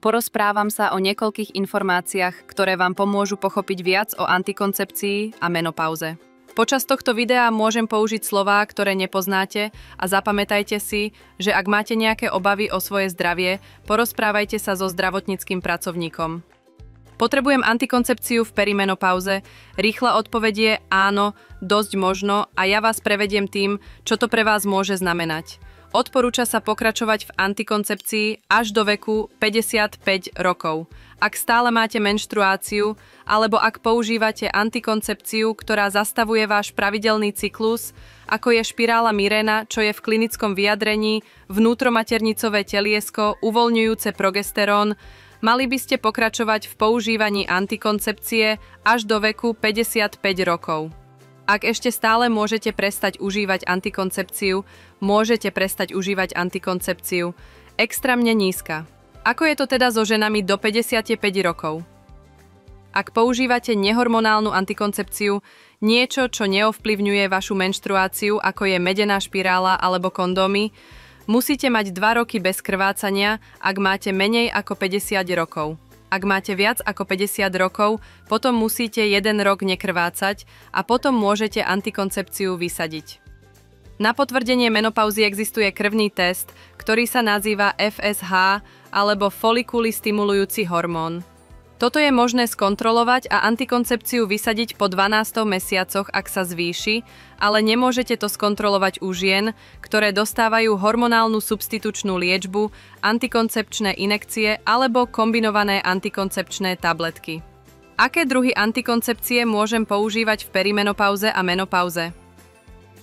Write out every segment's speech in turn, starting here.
Porozprávam sa o niekoľkých informáciách, ktoré vám pomôžu pochopiť viac o antikoncepcii a menopauze. Počas tohto videa môžem použiť slová, ktoré nepoznáte a zapamätajte si, že ak máte nejaké obavy o svoje zdravie, porozprávajte sa so zdravotníckym pracovníkom. Potrebujem antikoncepciu v perimenopauze? Rýchla odpoveď je áno, dosť možno a ja vás prevediem tým, čo to pre vás môže znamenať. Odporúča sa pokračovať v antikoncepcii až do veku 55 rokov. Ak stále máte menštruáciu, alebo ak používate antikoncepciu, ktorá zastavuje váš pravidelný cyklus, ako je špirála Mirena, čo je v klinickom vyjadrení vnútromaternicové teliesko uvoľňujúce progesterón, mali by ste pokračovať v používaní antikoncepcie až do veku 55 rokov. Ak ešte stále môžete prestať užívať antikoncepciu, môžete prestať užívať antikoncepciu. Extrémne nízka. Ako je to teda so ženami do 55 rokov? Ak používate nehormonálnu antikoncepciu, niečo, čo neovplyvňuje vašu menštruáciu, ako je medená špirála alebo kondómy, musíte mať 2 roky bez krvácania, ak máte menej ako 50 rokov. Ak máte viac ako 50 rokov, potom musíte 1 rok nekrvácať a potom môžete antikoncepciu vysadiť. Na potvrdenie menopauzy existuje krvný test, ktorý sa nazýva FSH alebo folikuly stimulujúci hormón. Toto je možné skontrolovať a antikoncepciu vysadiť po 12 mesiacoch, ak sa zvýši, ale nemôžete to skontrolovať u žien, ktoré dostávajú hormonálnu substitučnú liečbu, antikoncepčné injekcie alebo kombinované antikoncepčné tabletky. Aké druhy antikoncepcie môžem používať v perimenopauze a menopauze?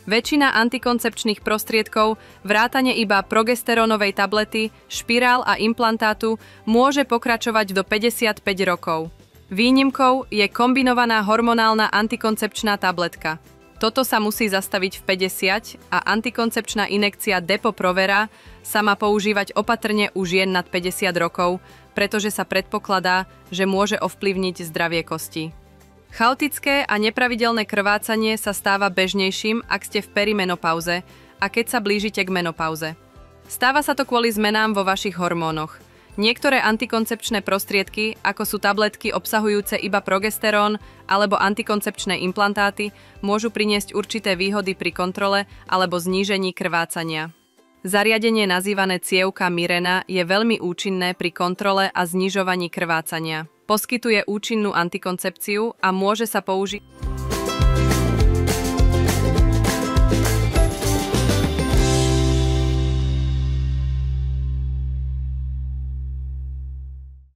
Väčšina antikoncepčných prostriedkov, vrátane iba progesterónovej tablety, špirál a implantátu, môže pokračovať do 55 rokov. Výnimkou je kombinovaná hormonálna antikoncepčná tabletka. Toto sa musí zastaviť v 50 a antikoncepčná injekcia Depo-Provera sa má používať opatrne u žien nad 50 rokov, pretože sa predpokladá, že môže ovplyvniť zdravie kostí. Chaotické a nepravidelné krvácanie sa stáva bežnejším, ak ste v perimenopauze a keď sa blížite k menopauze. Stáva sa to kvôli zmenám vo vašich hormónoch. Niektoré antikoncepčné prostriedky, ako sú tabletky obsahujúce iba progesterón alebo antikoncepčné implantáty, môžu priniesť určité výhody pri kontrole alebo znížení krvácania. Zariadenie nazývané cievka Mirena je veľmi účinné pri kontrole a znižovaní krvácania. Poskytuje účinnú antikoncepciu a môže sa použiť